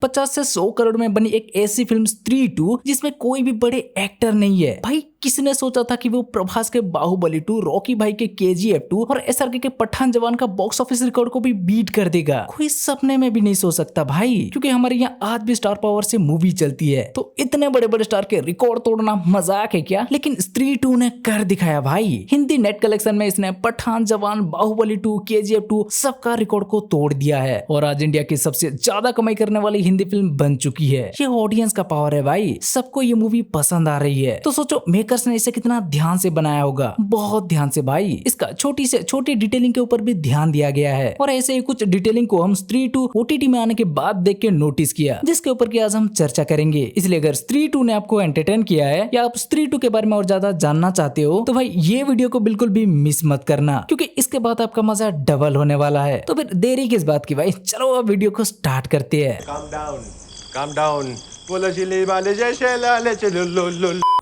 50 से 100 करोड़ में बनी एक ऐसी फिल्म स्त्री 2 जिसमें कोई भी बड़े एक्टर नहीं है। भाई किसने सोचा था कि वो प्रभास के बाहुबली 2, रॉकी भाई के KGF 2 और SRK के पठान जवान का बॉक्स ऑफिस रिकॉर्ड को भी बीट कर देगा। कोई सपने में भी नहीं सोच सकता भाई, क्योंकि हमारे यहाँ आज भी स्टार पावर से मूवी चलती है, तो इतने बड़े बड़े स्टार के रिकॉर्ड तोड़ना मजाक है क्या। लेकिन स्त्री 2 ने कर दिखाया भाई। हिंदी नेट कलेक्शन में इसने पठान जवान, बाहुबली 2, KGF 2 सबका रिकॉर्ड को तोड़ दिया है और आज इंडिया की सबसे ज्यादा कमाई करने वाली हिंदी फिल्म बन चुकी है। ये ऑडियंस का पावर है भाई, सबको ये मूवी पसंद आ रही है। तो सोचो मेकर्स ने इसे कितना ध्यान से बनाया होगा, बहुत ध्यान से भाई। इसका छोटी से छोटी डिटेलिंग के ऊपर भी ध्यान दिया गया है और ऐसे ही कुछ डिटेलिंग को हम स्त्री 2 OTT में आने के बाद देख के नोटिस किया, जिसके ऊपर की आज हम चर्चा करेंगे। इसलिए अगर स्त्री 2 ने आपको एंटरटेन किया है या आप स्त्री 2 के बारे में और ज्यादा जानना चाहते हो तो भाई ये वीडियो को बिल्कुल भी मिस मत करना, क्योंकि इसके बाद आपका मजा डबल होने वाला है। तो फिर देरी किस बात की भाई, चलो अब वीडियो को स्टार्ट करते हैं। Calm down.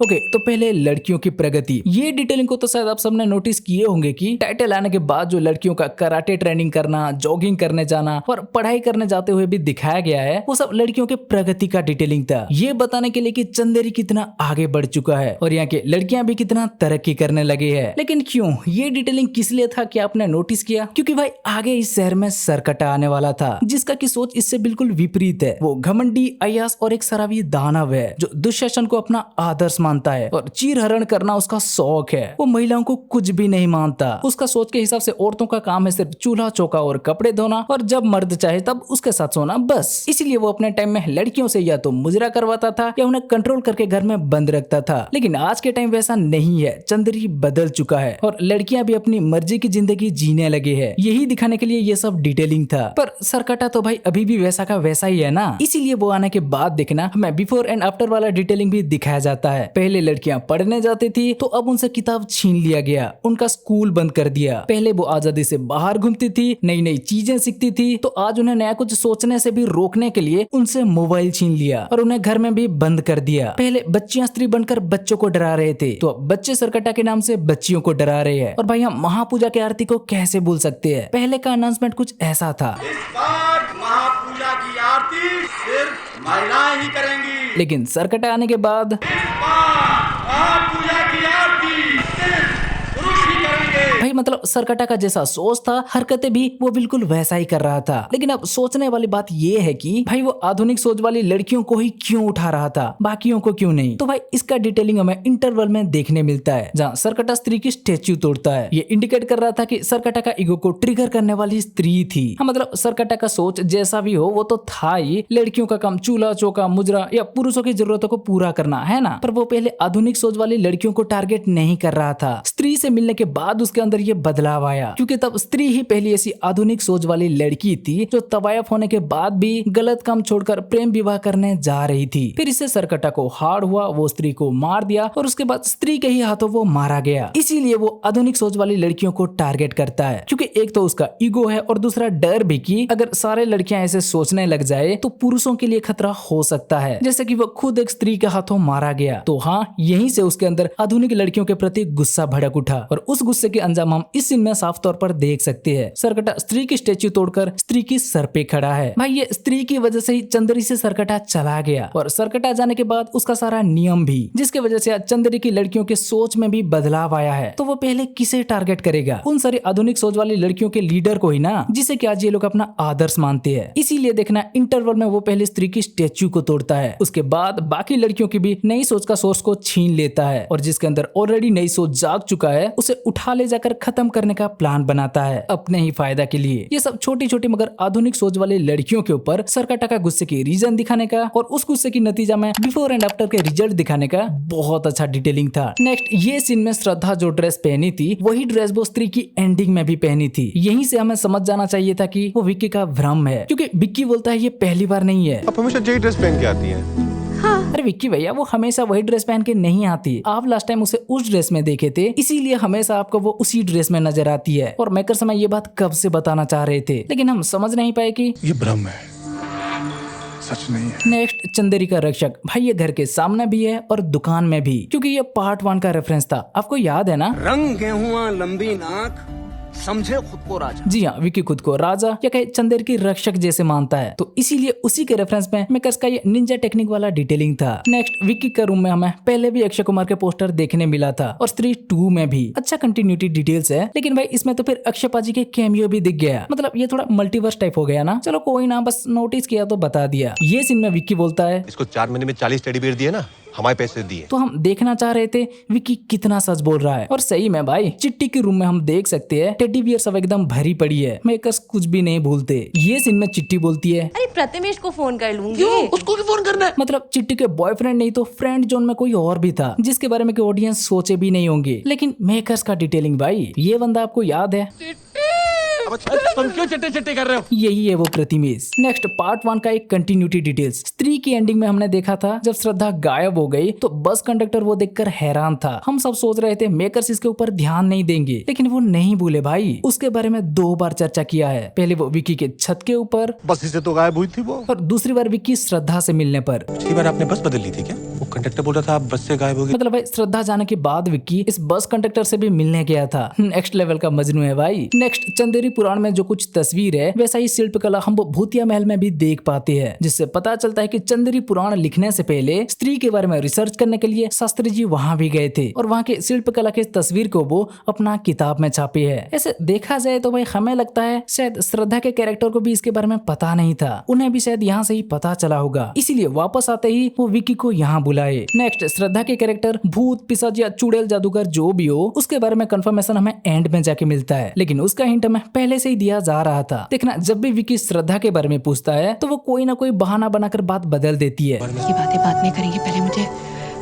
ओके, तो पहले लड़कियों की प्रगति। ये डिटेलिंग को तो शायद आप सबने नोटिस किए होंगे कि टाइटल आने के बाद जो लड़कियों का कराटे ट्रेनिंग करना, जॉगिंग करने जाना और पढ़ाई करने जाते हुए भी दिखाया गया है, वो सब लड़कियों के प्रगति का डिटेलिंग था। ये बताने के लिए कि चंदेरी कितना आगे बढ़ चुका है और यहाँ के लड़कियां भी कितना तरक्की करने लगे हैं। लेकिन क्यों ये डिटेलिंग किस लिए था, क्या आपने नोटिस किया? क्योंकि भाई आगे इस शहर में सरकटा आने वाला था, जिसका की सोच इससे बिल्कुल विपरीत है। वो घमंडी, अय्यास और एक शराबी दानव है जो दुशासन को अपना आदर्श मानता है और चीरहरण करना उसका शौक है। वो महिलाओं को कुछ भी नहीं मानता। उसका सोच के हिसाब से औरतों का काम है सिर्फ चूल्हा चौका और कपड़े धोना, और जब मर्द चाहे तब उसके साथ सोना, बस। इसीलिए वो अपने टाइम में लड़कियों से या तो मुजरा करवाता था या उन्हें कंट्रोल करके घर में बंद रखता था। लेकिन आज के टाइम वैसा नहीं है। चंदेरी बदल चुका है और लड़कियां भी अपनी मर्जी की जिंदगी जीने लगे हैं। यही दिखाने के लिए ये सब डिटेलिंग था। पर सरकटा तो भाई अभी भी वैसा का वैसा ही है ना, इसीलिए वो आने के बाद देखना हमें बिफोर एंड आफ्टर वाला डिटेलिंग भी दिखाया जाता है। पहले लड़कियां पढ़ने जाती थी तो अब उनसे किताब छीन लिया गया, उनका स्कूल बंद कर दिया। पहले वो आजादी से बाहर घूमती थी, नई नई चीजें सीखती थी, तो आज उन्हें नया कुछ सोचने से भी रोकने के लिए उनसे मोबाइल छीन लिया और उन्हें घर में भी बंद कर दिया। पहले बच्चियां स्त्री बनकर बच्चों को डरा रहे थे, तो अब बच्चे सरकटा के नाम से बच्चियों को डरा रहे हैं। और भाई हम महापूजा की आरती को कैसे भूल सकते हैं? पहले का अनाउंसमेंट कुछ ऐसा था, इस बार महापूजा की आरती सिर्फ महिलाएं ही करेंगी। लेकिन सरकटा आने के बाद पूजा की आरती सिर्फ पुरुष ही करेंगे। भाई मतलब सरकटा का जैसा सोच था, हरकतें भी वो बिल्कुल वैसा ही कर रहा था। लेकिन अब सोचने वाली बात ये है कि भाई वो आधुनिक सोच वाली लड़कियों को ही क्यों उठा रहा था, बाकियों को क्यों नहीं? तो भाई इसका डिटेलिंग हमें इंटरवल में देखने मिलता है, जहाँ सरकटा स्त्री की स्टेच्यू तोड़ता है। ये इंडिकेट कर रहा था कि सरकटा का ईगो को ट्रिगर करने वाली स्त्री थी। हाँ, मतलब सरकटा का सोच जैसा भी हो वो तो था ही, लड़कियों का काम चूल्हा चौका, मुजरा या पुरुषों की जरूरतों को पूरा करना है ना। पर वो पहले आधुनिक सोच वाली लड़कियों को टारगेट नहीं कर रहा था। स्त्री से मिलने के बाद उसके अंदर ये बदलाव आया, क्योंकि तब स्त्री ही पहली ऐसी आधुनिक सोच वाली लड़की थी जो तवायफ होने के बाद भी गलत काम छोड़कर प्रेम विवाह करने जा रही थी। फिर इससे सरकटा को हार्ड हुआ, वो स्त्री को मार दिया और उसके बाद स्त्री के ही हाथों वो मारा गया। इसीलिए वो आधुनिक सोच वाली लड़कियों को टारगेट करता है, क्योंकि एक तो उसका ईगो है और दूसरा डर भी कि अगर सारे लड़कियां ऐसे सोचने लग जाए तो पुरुषों के लिए खतरा हो सकता है, जैसे कि वो खुद एक स्त्री के हाथों मारा गया। तो हाँ, यहीं से उसके अंदर आधुनिक लड़कियों के प्रति गुस्सा भड़क उठा और उस गुस्से के अंजाम हम इस सीन में साफ तौर पर देख सकते हैं। सरकटा स्त्री की स्टेच्यू तोड़कर स्त्री की सर पे खड़ा है। भाई ये स्त्री की वजह से ही चंदेरी से सरकटा चला गया और सरकटा जाने के बाद उसका सारा नियम भी, जिसकी वजह से चंदेरी की लड़कियों के सोच में भी बदलाव आया है। तो वो पहले किसे टारगेट करेगा? उन सारी आधुनिक सोच वाली लड़कियों के लीडर को ही ना, जिसे कि आज ये लोग अपना आदर्श मानते हैं। इसीलिए देखना इंटरवल में वो पहले स्त्री की स्टेच्यू को तोड़ता है, उसके बाद बाकी लड़कियों की भी नई सोच का सोर्स को छीन लेता है और जिसके अंदर ऑलरेडी नई सोच जाग चुका है उसे उठा ले जाकर खत्म करने का प्लान बनाता है अपने ही फायदा के लिए। ये सब छोटी छोटी मगर आधुनिक सोच वाले लड़कियों के ऊपर सरकटा का गुस्से की रीजन दिखाने का और उस गुस्से की नतीजा में बिफोर एंड आफ्टर के रिजल्ट दिखाने का बहुत अच्छा डिटेलिंग था। नेक्स्ट, ये सीन में श्रद्धा जो ड्रेस पहनी थी वही ड्रेस वो स्त्री की एंडिंग में भी पहनी थी। यहीं से हमें समझ जाना चाहिए था कि वो विक्की का भ्रम है, क्योंकि विक्की बोलता है ये पहली बार नहीं है। आप हमेशा यही ड्रेस पहन के आती हैं। अरे विक्की भैया, वो हमेशा वही ड्रेस पहन के नहीं आती। आप लास्ट टाइम उसे उस ड्रेस में देखे थे, इसीलिए हमेशा आपको वो उसी ड्रेस में नजर आती है। और मेकर्स हमें ये बात कब से बताना चाह रहे थे, लेकिन हम समझ नहीं पाए कि ये भ्रम है, सच नहीं है। नेक्स्ट, चंदेरी का रक्षक। भाई ये घर के सामने भी है और दुकान में भी, क्योंकि ये पार्ट 1 का रेफरेंस था। आपको याद है ना? रंग गेहुआ लंबी नाक समझे खुद को राजा। जी हाँ, विक्की खुद को राजा या कहे चंदेरी की रक्षक जैसे मानता है, तो इसीलिए उसी के रेफरेंस में मेकर्स का ये निंजा टेक्निक वाला डिटेलिंग था। नेक्स्ट, विक्की के रूम में हमें पहले भी अक्षय कुमार के पोस्टर देखने मिला था और स्त्री 2 में भी। अच्छा कंटिन्यूटी डिटेल्स है, लेकिन भाई इसमें तो फिर अक्षय पाजी के कैमियो भी दिख गया। मतलब ये थोड़ा मल्टीवर्स टाइप हो गया ना। चलो कोई ना, बस नोटिस किया तो बता दिया। ये सीन में विक्की बोलता है, इसको 4 महीने में 40 टेडी बियर दिए ना, हमारे पैसे दिए। तो हम देखना चाह रहे थे विक्की कितना सच बोल रहा है। और सही में भाई चिट्टी के रूम में हम देख सकते हैं टेडी बियर सब एकदम भरी पड़ी है, मेकर्स कुछ भी नहीं भूलते। ये सीन में चिट्टी बोलती है, अरे प्रतिमेश को फोन कर लूंगी। उसको भी फोन करना है। मतलब चिट्टी के बॉयफ्रेंड नहीं तो फ्रेंड जोन में कोई और भी था जिसके बारे में कि ऑडियंस सोचे भी नहीं होंगे। लेकिन मेकर्स का डिटेलिंग भाई, ये बंदा आपको याद है? तुम क्यों चिट्टे चिट्टे कर रहे हो? यही है वो प्रतिमेश। नेक्स्ट पार्ट 1 का एक कंटिन्यूटी डिटेल्स। स्त्री की एंडिंग में हमने देखा था जब श्रद्धा गायब हो गई तो बस कंडक्टर वो देखकर हैरान था। हम सब सोच रहे थे मेकर्स इसके ऊपर ध्यान नहीं देंगे, लेकिन वो नहीं भूले भाई। उसके बारे में 2 बार चर्चा किया है। पहले वो विक्की के छत के ऊपर, बस इसे तो गायब हुई थी वो। और दूसरी बार विक्की श्रद्धा से मिलने पर। पिछली बार आपने बस बदल ली थी क्या? वो कंडक्टर बोल रहा था आप बस से गायब हो गए। मतलब भाई श्रद्धा जाने के बाद विक्की इस बस कंडक्टर से भी मिलने गया था। नेक्स्ट लेवल का मजनू है भाई। नेक्स्ट, चंदेरी पुराण में जो कुछ तस्वीर है वैसा ही शिल्पकला हम भूतिया महल में भी देख पाते हैं, जिससे पता चलता है कि चंदेरी पुराण लिखने से पहले स्त्री के बारे में रिसर्च करने के लिए शास्त्री जी वहाँ भी गए थे और वहाँ के शिल्पकला के तस्वीर को वो अपना किताब में छापे है। ऐसे देखा जाए तो भाई हमें लगता है शायद श्रद्धा के कैरेक्टर को भी इसके बारे में पता नहीं था, उन्हें भी शायद यहाँ से ही पता चला होगा, इसीलिए वापस आते ही वो विक्की को यहाँ बुलाए। नेक्स्ट, श्रद्धा के कैरेक्टर भूत पिशाच या चुड़ैल जादूगर जो भी हो उसके बारे में कंफर्मेशन हमें एंड में जाके मिलता है, लेकिन उसका हिंट हमें पहले से ही दिया जा रहा था। देखना, जब भी विक्की श्रद्धा के बारे में पूछता है तो वो कोई ना कोई बहाना बनाकर बात बदल देती है। ये बातें बाद में करेंगे, पहले मुझे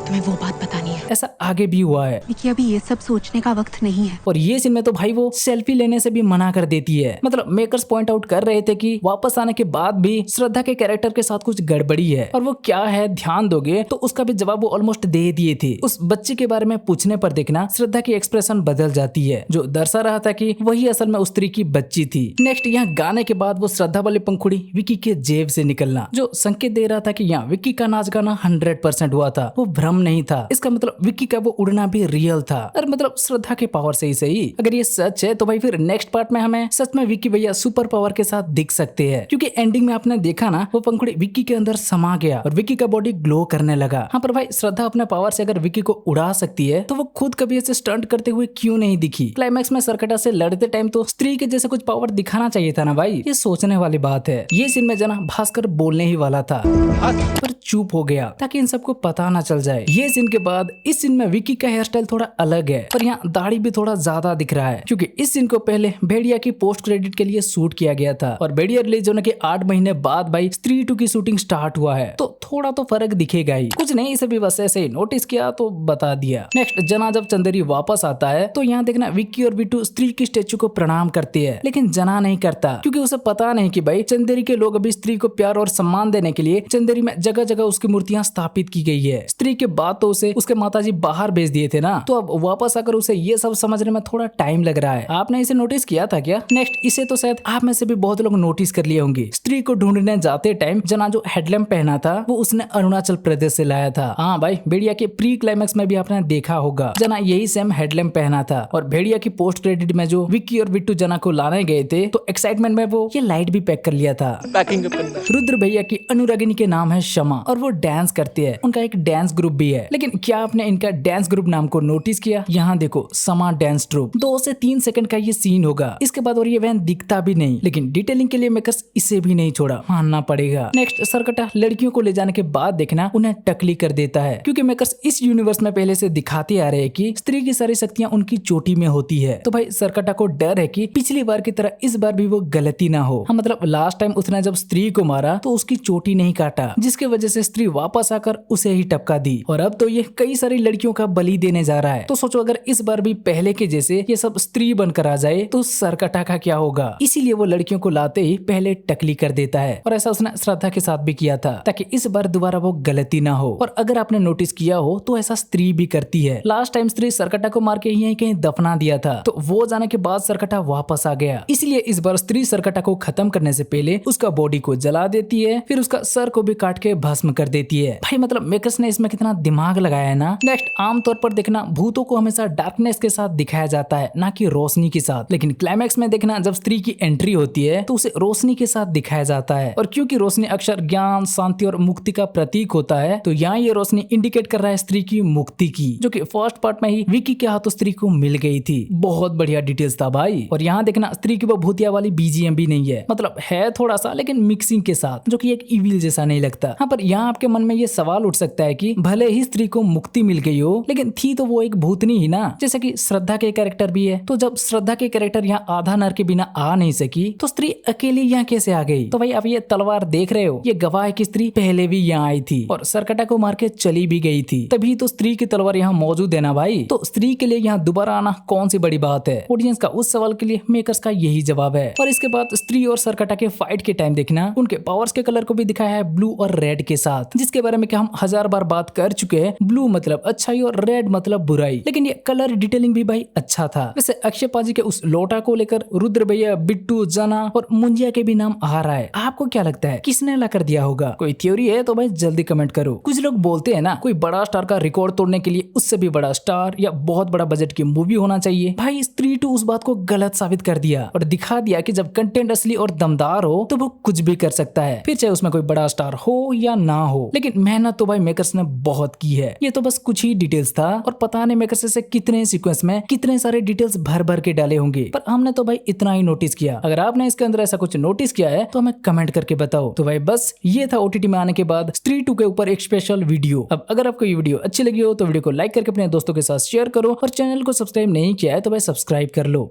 तुम्हें वो बात बतानी है। ऐसा आगे भी हुआ है कि अभी ये सब सोचने का वक्त नहीं है। और ये सीन में तो भाई वो सेल्फी लेने से भी मना कर देती है। मतलब मेकर्स पॉइंट आउट कर रहे थे कि वापस आने के बाद भी श्रद्धा के कैरेक्टर के साथ कुछ गड़बड़ी है, और वो क्या है ध्यान दोगे तो उसका भी जवाब वो ऑलमोस्ट दे दिए थे। उस बच्चे के बारे में पूछने पर देखना श्रद्धा की एक्सप्रेशन बदल जाती है, जो दर्शा रहा था कि वही असल में उस स्त्री की बच्ची थी। नेक्स्ट, यहाँ गाने के बाद वो श्रद्धा वाली पंखुड़ी विक्की के जेब से निकलना, जो संकेत दे रहा था कि यहाँ विक्की का नाच गाना 100% हुआ था, वो भ्रम नहीं था। इसका मतलब विक्की का वो उड़ना भी रियल था, और मतलब श्रद्धा के पावर से ही सही। अगर ये सच है तो भाई फिर नेक्स्ट पार्ट में हमें सच में विक्की भैया सुपर पावर के साथ दिख सकते हैं, क्योंकि एंडिंग में आपने देखा ना वो पंखुड़ी विक्की के अंदर समा गया और विक्की का बॉडी ग्लो करने लगा। हाँ, पर भाई श्रद्धा अपने पावर से अगर विक्की को उड़ा सकती है तो वो खुद कभी ऐसे स्टंट करते हुए क्यों नहीं दिखी? क्लाइमैक्स में सरकटा से लड़ते टाइम तो स्त्री के जैसे कुछ पावर दिखाना चाहिए था ना भाई। ये सोचने वाली बात है। ये सीन में जना भास्कर बोलने ही वाला था पर चुप हो गया ताकि इन सबको पता ना चल जाए। ये सीन के बाद इस सीन में विक्की का हेयर स्टाइल थोड़ा अलग है, पर यहाँ दाढ़ी भी थोड़ा ज्यादा दिख रहा है, क्योंकि इस सीन को पहले भेड़िया की पोस्ट क्रेडिट के लिए शूट किया गया था और भेड़िया रिलीज होने के 8 महीने बाद भाई स्त्री 2 की शूटिंग स्टार्ट हुआ है, तो थोड़ा तो फर्क दिखेगा ही। कुछ नहीं, इसे भी बस ऐसे ही नोटिस किया तो बता दिया। नेक्स्ट, जना जब चंदेरी वापस आता है तो यहाँ देखना विक्की और बिट्टू स्त्री की स्टेचू को प्रणाम करते हैं, लेकिन जना नहीं करता, क्योंकि उसे पता नहीं कि भाई चंदेरी के लोग अभी स्त्री को प्यार और सम्मान देने के लिए चंदेरी में जगह जगह उसकी मूर्तियां स्थापित की गई है। स्त्री के बाद तो उसे उसके माताजी बाहर भेज दिए थे ना, तो अब वापस आकर उसे ये सब समझने में थोड़ा टाइम लग रहा है। आपने इसे नोटिस किया था क्या? नेक्स्ट, इसे तो शायद आप में से भी बहुत लोग नोटिस कर लिए होंगे। स्त्री को ढूंढने जाते टाइम जना जो हेडलैम्प पहना था वो उसने अरुणाचल प्रदेश से लाया था। हाँ भाई, भेड़िया के प्री क्लाइमैक्स में भी आपने देखा होगा जना यही सेम हेडलैम्प पहना था। और भेड़िया की पोस्ट क्रेडिट में जो विक्की और बिट्टू जना को लाने गए थे तो एक्साइटमेंट में वो ये लाइट भी पैक कर लिया था। रुद्र भैया की अनुरागिनी के नाम है शमा और वो डांस करते हैं, उनका एक डांस ग्रुप भी है। लेकिन क्या आपने इनका डांस ग्रुप नाम को नोटिस किया? यहाँ देखो, समा डांस ट्रूप। 2 से 3 सेकंड का ये सीन होगा, इसके बाद और ये वैन दिखता भी नहीं, लेकिन डिटेलिंग के लिए मेकर्स इसे भी नहीं छोड़ा, मानना पड़ेगा। नेक्स्ट, सरकटा लड़कियों को ले जाने के बाद देखना उन्हें टकली कर देता है, क्योंकि मेकर्स इस यूनिवर्स में पहले से दिखाते आ रहे हैं कि स्त्री की सारी शक्तियां उनकी चोटी में होती है। तो भाई सरकटा को डर है कि पिछली बार की तरह इस बार भी वो गलती ना हो। हाँ, मतलब लास्ट टाइम उसने जब स्त्री को मारा तो उसकी चोटी नहीं काटा, जिसकी वजह से स्त्री वापस आकर उसे ही टपका दी, और अब तो ये कई सारी लड़कियों का बलि देने जा रहा है। तो सोचो अगर इस बार भी पहले के जैसे ये सब स्त्री बनकर आ जाए तो सरकटा का क्या होगा? इसीलिए वो लड़कियों को लाते ही पहले टकली कर देता है, और ऐसा उसने श्रद्धा के साथ भी किया था ताकि इस बार दोबारा वो गलती ना हो। और अगर आपने नोटिस किया हो तो ऐसा स्त्री भी करती है। लास्ट टाइम स्त्री सरकटा को मार के यहीं कहीं दफना दिया था, तो वो जाने के बाद सरकटा वापस आ गया। इसलिए इस बार स्त्री सरकटा को खत्म करने से पहले उसका बॉडी को जला देती है, फिर उसका सर को भी काट के भस्म कर देती है। भाई मतलब मेकर्स ने इसमें कितना दिमाग लगाया है ना। नेक्स्ट, आमतौर पर देखना भूतों को हमेशा डार्कनेस के साथ दिखाया जाता है, ना कि रोशनी के साथ। लेकिन क्लाइमैक्स में देखना जब स्त्री की एंट्री होती है तो उसे रोशनी के साथ दिखाया जाता है। और क्योंकि रोशनी अक्सर ज्ञान, शांति और मुक्ति का प्रतीक होता है, तो यहाँ ये रोशनी इंडिकेट कर रहा है स्त्री की मुक्ति की, जो कि फर्स्ट पार्ट में ही विकी के हाथों स्त्री को मिल गई थी। बहुत बढ़िया डिटेल्स था भाई। और यहाँ देखना स्त्री की वो भूतिया वाली बीजीएम भी नहीं है, मतलब है थोड़ा सा लेकिन मिक्सिंग के साथ, जो कि एक इविल जैसा नहीं लगता। हाँ, पर यहाँ आपके मन में ये सवाल उठ सकता है कि भले ही स्त्री को मुक्ति मिल गई हो, लेकिन थी तो वो एक भूतनी ही ना, जैसे कि श्रद्धा के कैरेक्टर भी है। तो जब श्रद्धा के कैरेक्टर यहाँ आधा नर के बिना आ नहीं सकी, तो स्त्री अकेली यहाँ कैसे आ गई? तो भाई अब ये तलवार देख रहे हो, ये गवाह है कि स्त्री पहले भी यहाँ आई थी और सरकटा को मार के चली भी गई थी, तभी तो स्त्री की तलवार यहाँ मौजूद है ना भाई। तो स्त्री के लिए यहाँ दोबारा आना कौन सी बड़ी बात है? ऑडियंस का उस सवाल के लिए मेकर्स का यही जवाब है। और इसके बाद स्त्री और सरकटा के फाइट के टाइम देखना उनके पावर्स के कलर को भी दिखाया है ब्लू और रेड के साथ, जिसके बारे में हम 1000 बार बात कर चुके हैं। ब्लू मतलब अच्छाई और रेड मतलब बुराई, लेकिन ये कलर डिटेलिंग भी भाई अच्छा था। वैसे अक्षय पाजी के उस लोटा को लेकर रुद्र भैया, बिट्टू, जना और मुंजिया के भी नाम आ रहा है। आपको क्या लगता है किसने ला कर दिया होगा? कोई थ्योरी है तो भाई जल्दी कमेंट करो। कुछ लोग बोलते हैं ना, कोई बड़ा स्टार का रिकॉर्ड तोड़ने के लिए उससे भी बड़ा स्टार या बहुत बड़ा बजट की मूवी होना चाहिए। भाई स्त्री 2 उस बात को गलत साबित कर दिया और दिखा दिया कि जब कंटेंट असली और दमदार हो तो वो कुछ भी कर सकता है, फिर चाहे उसमें कोई बड़ा स्टार हो या ना हो। लेकिन मेहनत तो भाई मेकर्स ने बहुत की है। ये तो बस कुछ ही डिटेल्स था और पता नहीं मेकर्स से कितने सीक्वेंस में कितने सारे डिटेल्स भर भर के डाले होंगे, पर हमने तो भाई इतना ही नोटिस किया। अगर आपने इसके अंदर ऐसा कुछ नोटिस किया है तो हमें कमेंट करके बताओ। तो भाई बस ये था ओटीटी में आने के बाद स्त्री 2 के ऊपर एक स्पेशल वीडियो। अब अगर आपको ये वीडियो अच्छी लगी हो तो वीडियो को लाइक करके अपने दोस्तों के साथ शेयर करो और चैनल को सब्सक्राइब नहीं किया है तो भाई सब्सक्राइब कर लो।